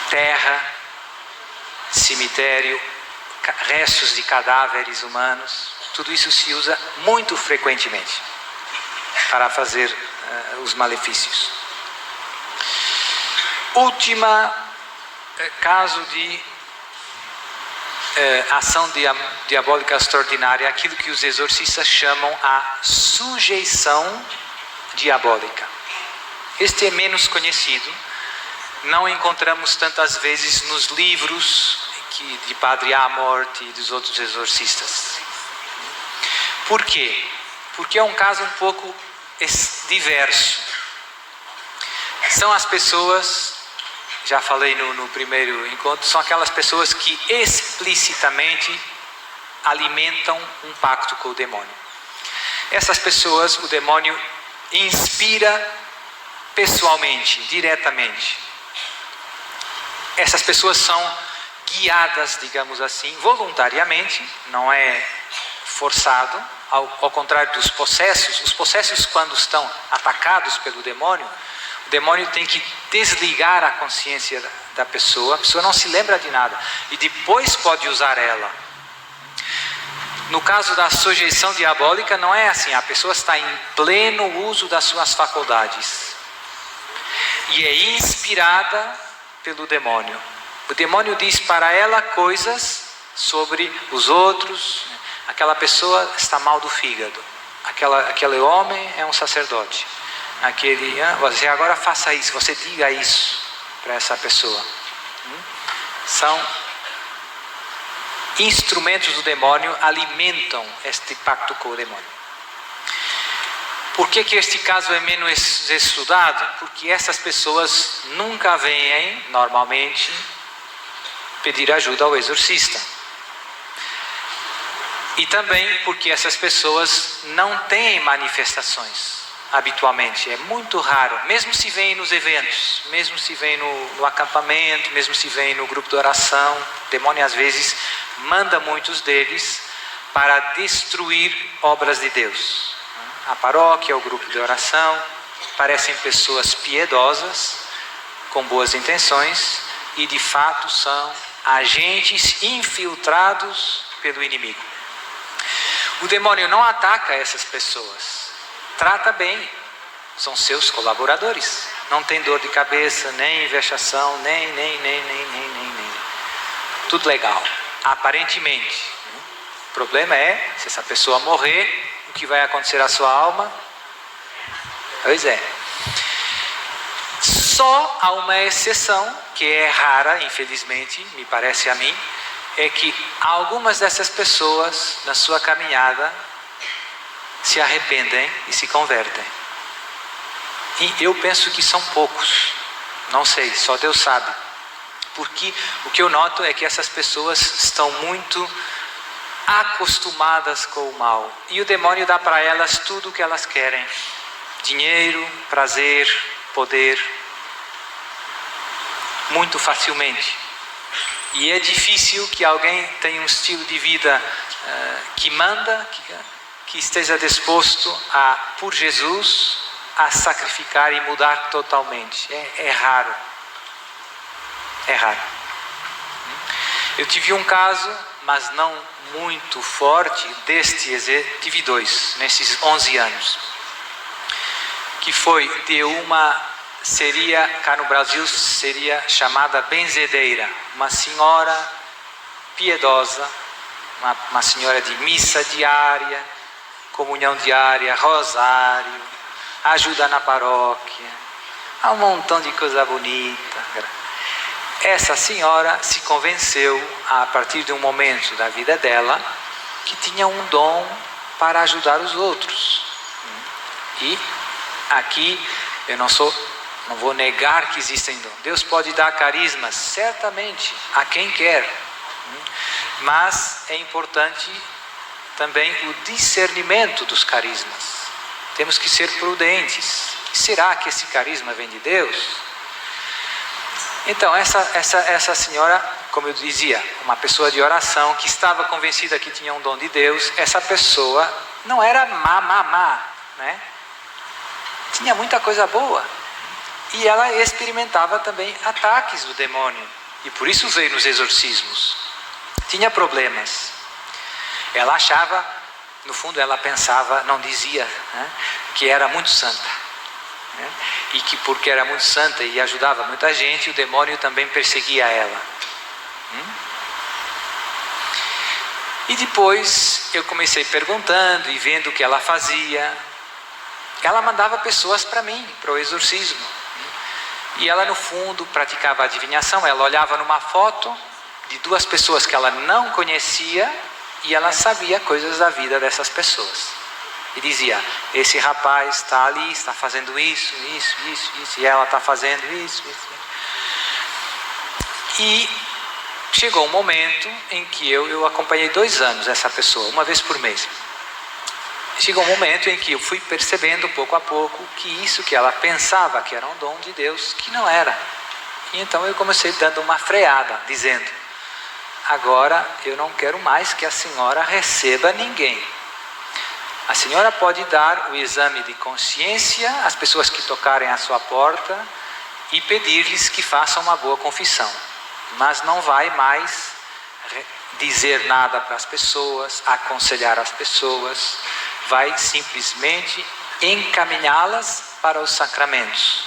terra, cemitério, restos de cadáveres humanos. Tudo isso se usa muito frequentemente para fazer os malefícios. Última caso de ação diabólica extraordinária, aquilo que os exorcistas chamam a sujeição diabólica. Este é menos conhecido, não encontramos tantas vezes nos livros de Padre Amort e dos outros exorcistas. Por quê? Porque é um caso um pouco diverso. São as pessoas, já falei no primeiro encontro, são aquelas pessoas que explicitamente alimentam um pacto com o demônio. Essas pessoas, o demônio inspira pessoalmente, diretamente. Essas pessoas são guiadas, digamos assim, voluntariamente, não é forçado, ao contrário dos possessos. Os possessos, quando estão atacados pelo demônio, o demônio tem que desligar a consciência da pessoa, a pessoa não se lembra de nada, e depois pode usar ela. No caso da sujeição diabólica, não é assim, a pessoa está em pleno uso das suas faculdades, e é inspirada pelo demônio. O demônio diz para ela coisas sobre os outros. Aquela pessoa está mal do fígado, aquele homem é um sacerdote, você agora faça isso, você diga isso para essa pessoa. São instrumentos do demônio, alimentam este pacto com o demônio. Por que este caso é menos estudado? Porque essas pessoas nunca vêm, normalmente, pedir ajuda ao exorcista. E também porque essas pessoas não têm manifestações habitualmente. É muito raro, mesmo se vêm nos eventos, mesmo se vêm no acampamento, mesmo se vêm no grupo de oração. O demônio às vezes manda muitos deles para destruir obras de Deus. A paróquia, o grupo de oração, parecem pessoas piedosas, com boas intenções, e de fato são agentes infiltrados pelo inimigo. O demônio não ataca essas pessoas, trata bem, são seus colaboradores, não tem dor de cabeça, nem vexação, nem. Tudo legal, aparentemente. O problema é, se essa pessoa morrer, o que vai acontecer à sua alma? Pois é. Só há uma exceção, que é rara, infelizmente, me parece a mim, é que algumas dessas pessoas, na sua caminhada, se arrependem e se convertem. E eu penso que são poucos, não sei, só Deus sabe. Porque o que eu noto é que essas pessoas estão muito acostumadas com o mal. E o demônio dá para elas tudo o que elas querem. Dinheiro, prazer, poder. Muito facilmente. E é difícil que alguém tenha um estilo de vida que manda, que esteja disposto por Jesus, a sacrificar e mudar totalmente. É raro. É raro. Eu tive um caso, mas não muito forte, tive dois, nesses 11 anos. Que foi de cá no Brasil seria chamada benzedeira, uma senhora piedosa, uma senhora de missa diária, comunhão diária, rosário, ajuda na paróquia, há um montão de coisa bonita. Essa senhora se convenceu, a partir de um momento da vida dela, que tinha um dom para ajudar os outros. E aqui eu não vou negar que existem dons. Deus pode dar carismas, certamente, a quem quer. Mas é importante também o discernimento dos carismas. Temos que ser prudentes. Será que esse carisma vem de Deus? Então, essa senhora, como eu dizia, uma pessoa de oração, que estava convencida que tinha um dom de Deus, essa pessoa não era má, né? Tinha muita coisa boa. E ela experimentava também ataques do demônio. E por isso veio nos exorcismos. Tinha problemas. Ela achava, no fundo ela pensava, não dizia, né, que era muito santa. né? E que porque era muito santa e ajudava muita gente, o demônio também perseguia ela. E depois eu comecei perguntando e vendo o que ela fazia. Ela mandava pessoas para mim, para o exorcismo. E ela no fundo praticava adivinhação. Ela olhava numa foto de duas pessoas que ela não conhecia e ela sabia coisas da vida dessas pessoas. E dizia, esse rapaz está ali, está fazendo isso, e ela está fazendo isso. E chegou um momento em que eu acompanhei 2 anos essa pessoa, uma vez por mês. Chegou um momento em que eu fui percebendo pouco a pouco que isso que ela pensava que era um dom de Deus, que não era. E então eu comecei dando uma freada, dizendo, agora eu não quero mais que a senhora receba ninguém. A senhora pode dar o exame de consciência às pessoas que tocarem à sua porta e pedir-lhes que façam uma boa confissão. Mas não vai mais dizer nada para as pessoas, aconselhar as pessoas, vai simplesmente encaminhá-las para os sacramentos.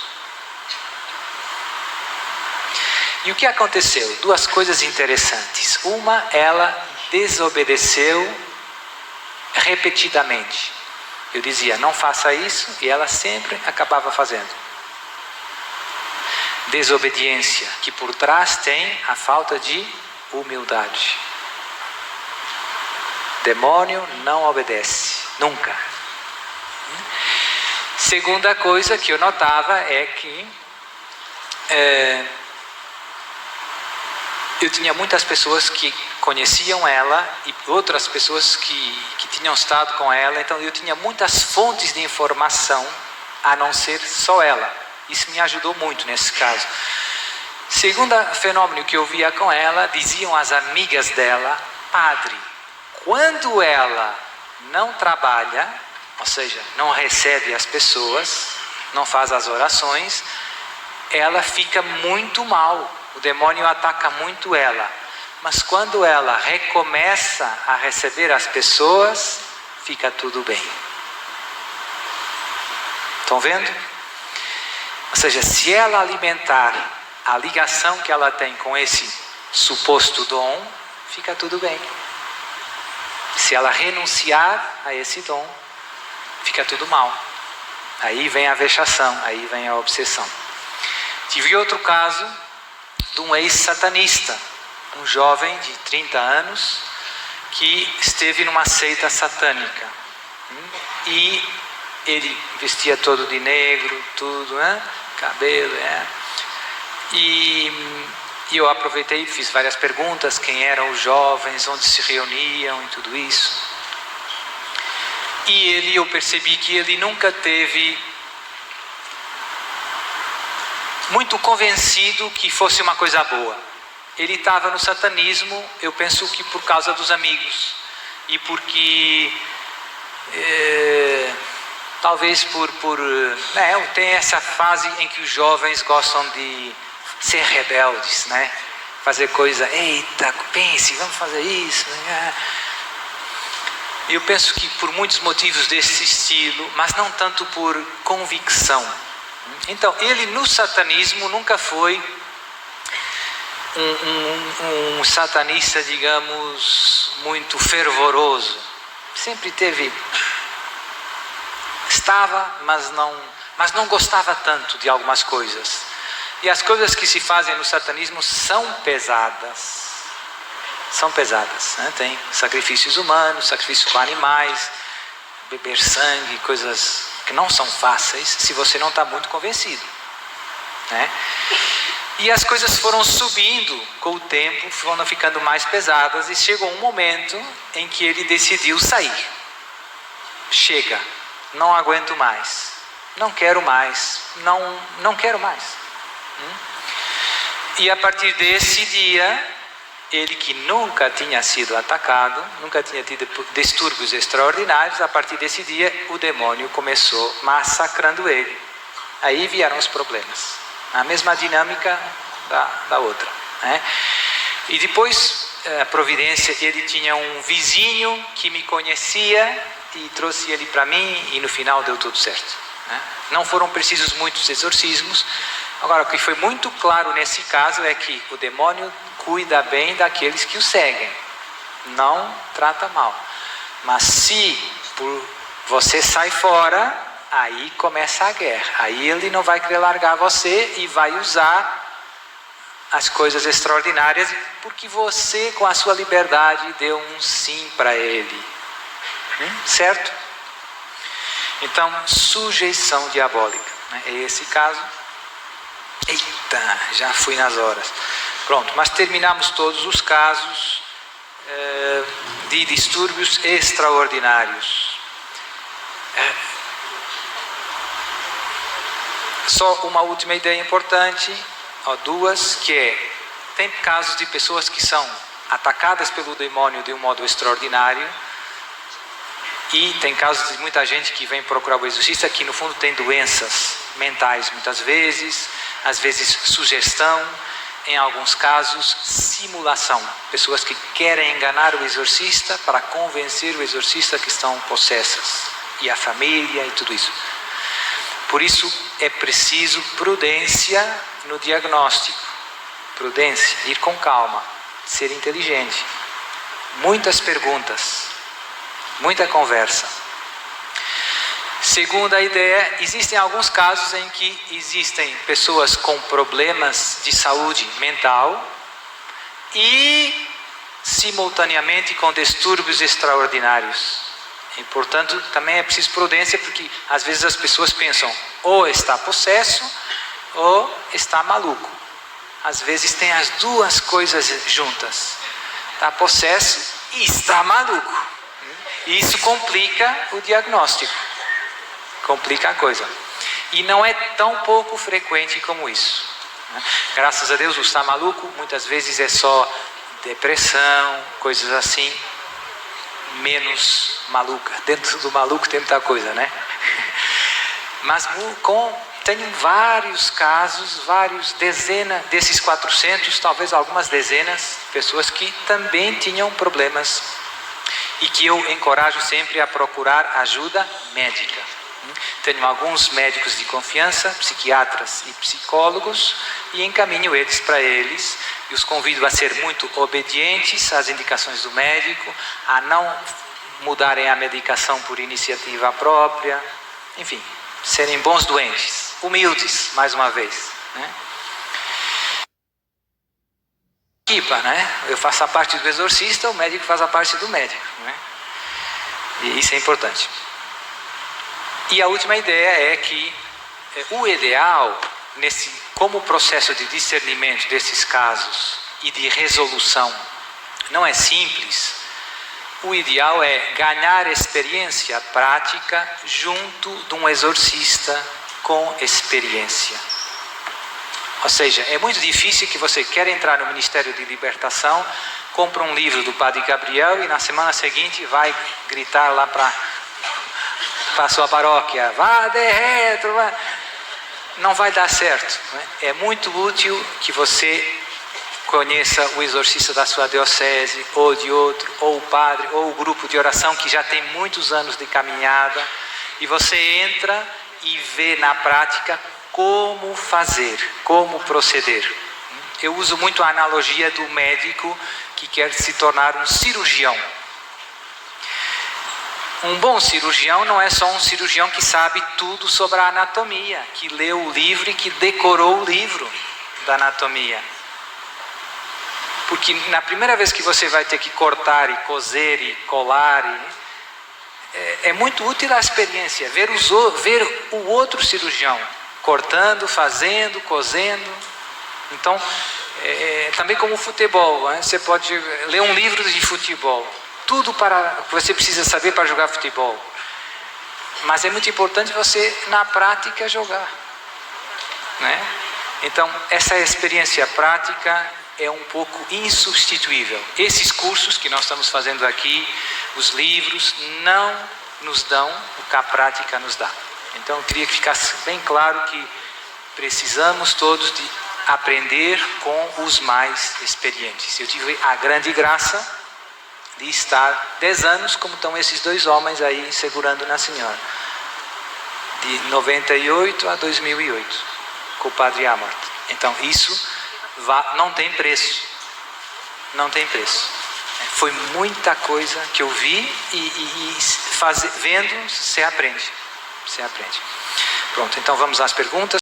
E o que aconteceu? 2 coisas interessantes. Uma, ela desobedeceu repetidamente. Eu dizia, não faça isso, e ela sempre acabava fazendo. Desobediência, que por trás tem a falta de humildade. Demônio não obedece, nunca. Segunda coisa que eu notava é que eu tinha muitas pessoas que conheciam ela e outras pessoas que tinham estado com ela, então eu tinha muitas fontes de informação a não ser só ela. Isso me ajudou muito nesse caso. Segundo fenômeno que eu via com ela, diziam as amigas dela, padre, quando ela não trabalha, ou seja, não recebe as pessoas, não faz as orações, ela fica muito mal, o demônio ataca muito ela. Mas quando ela recomeça a receber as pessoas, fica tudo bem. Estão vendo? Ou seja, se ela alimentar a ligação que ela tem com esse suposto dom, fica tudo bem. Se ela renunciar a esse dom, fica tudo mal. Aí vem a vexação, aí vem a obsessão. Tive outro caso de um ex-satanista, um jovem de 30 anos que esteve numa seita satânica. E ele vestia todo de negro, tudo, né? Cabelo, E eu aproveitei e fiz várias perguntas, quem eram os jovens, onde se reuniam e tudo isso. E eu percebi que ele nunca teve muito convencido que fosse uma coisa boa. Ele estava no satanismo, eu penso que por causa dos amigos. E porque talvez tem essa fase em que os jovens gostam de ser rebeldes, né? Fazer coisa, eita, pense, vamos fazer isso. Eu penso que por muitos motivos desse estilo, mas não tanto por convicção. Então, ele no satanismo nunca foi um satanista, digamos, muito fervoroso. Sempre estava, mas não gostava tanto de algumas coisas. E as coisas que se fazem no satanismo são pesadas. São pesadas, né? Tem sacrifícios humanos, sacrifícios com animais, beber sangue, coisas que não são fáceis se você não está muito convencido, né? E as coisas foram subindo com o tempo, foram ficando mais pesadas e chegou um momento em que ele decidiu sair. Chega, não aguento mais, não quero mais, não quero mais. E a partir desse dia, ele que nunca tinha sido atacado, nunca tinha tido distúrbios extraordinários, a partir desse dia o demônio começou massacrando ele. Aí vieram os problemas. A mesma dinâmica da outra, né? E depois, a providência, ele tinha um vizinho que me conhecia e trouxe ele para mim e no final deu tudo certo. né? Não foram precisos muitos exorcismos. Agora, o que foi muito claro nesse caso é que o demônio cuida bem daqueles que o seguem, não trata mal. Mas se você sai fora, aí começa a guerra. Aí ele não vai querer largar você e vai usar as coisas extraordinárias, porque você, com a sua liberdade, deu um sim para ele. Certo? Então, sujeição diabólica, né? É esse caso. Eita, já fui nas horas. Pronto, mas terminamos todos os casos de distúrbios extraordinários. Só uma última ideia importante, duas, que é, tem casos de pessoas que são atacadas pelo demônio de um modo extraordinário, e tem casos de muita gente que vem procurar o exorcista que no fundo tem doenças mentais muitas vezes, às vezes sugestão, em alguns casos simulação, pessoas que querem enganar o exorcista para convencer o exorcista que estão possessas, e a família e tudo isso. Por isso é preciso prudência no diagnóstico, prudência, ir com calma, ser inteligente, muitas perguntas, muita conversa. Segunda ideia, existem alguns casos em que existem pessoas com problemas de saúde mental e simultaneamente com distúrbios extraordinários. E, portanto, também é preciso prudência, porque às vezes as pessoas pensam ou está possesso ou está maluco. Às vezes tem as duas coisas juntas. Está possesso e está maluco. E isso complica o diagnóstico. Complica a coisa. E não é tão pouco frequente como isso. Graças a Deus, o estar maluco muitas vezes é só depressão, coisas assim, menos maluca. Dentro do maluco tem muita coisa, né? Mas tenho vários casos, dezenas, desses 400, talvez algumas dezenas, pessoas que também tinham problemas e que eu encorajo sempre a procurar ajuda médica. Tenho alguns médicos de confiança, psiquiatras e psicólogos, e encaminho eles para eles, e os convido a ser muito obedientes às indicações do médico, a não mudarem a medicação por iniciativa própria, enfim, serem bons doentes, humildes, mais uma vez, né? Equipa, né? Eu faço a parte do exorcista, o médico faz a parte do médico, né? E isso é importante. E a última ideia é que o ideal, como processo de discernimento desses casos e de resolução não é simples, o ideal é ganhar experiência prática junto de um exorcista com experiência. Ou seja, é muito difícil que você quer entrar no Ministério de Libertação, compra um livro do Padre Gabriel e na semana seguinte vai gritar lá para a sua paróquia, vá de retro, vá. Não vai dar certo, né? É muito útil que você conheça o exorcista da sua diocese, ou de outro, ou o padre, ou o grupo de oração que já tem muitos anos de caminhada, e você entra e vê na prática como fazer, como proceder. Eu uso muito a analogia do médico que quer se tornar um cirurgião. Um bom cirurgião não é só um cirurgião que sabe tudo sobre a anatomia, que leu o livro e que decorou o livro da anatomia. Porque na primeira vez que você vai ter que cortar e coser e colar, é muito útil a experiência, ver o outro cirurgião cortando, fazendo, cosendo. Então, também como futebol, né? Você pode ler um livro de futebol. Tudo que você precisa saber para jogar futebol. Mas é muito importante você, na prática, jogar, né? Então, essa experiência prática é um pouco insubstituível. Esses cursos que nós estamos fazendo aqui, os livros, não nos dão o que a prática nos dá. Então, eu queria que ficasse bem claro que precisamos todos de aprender com os mais experientes. Eu tive a grande graça de estar 10 anos, como estão esses dois homens aí segurando na senhora. de 98 a 2008, com o Padre Amart. Então isso não tem preço, não tem preço. Foi muita coisa que eu vi e vendo, você aprende. Pronto, então vamos às perguntas.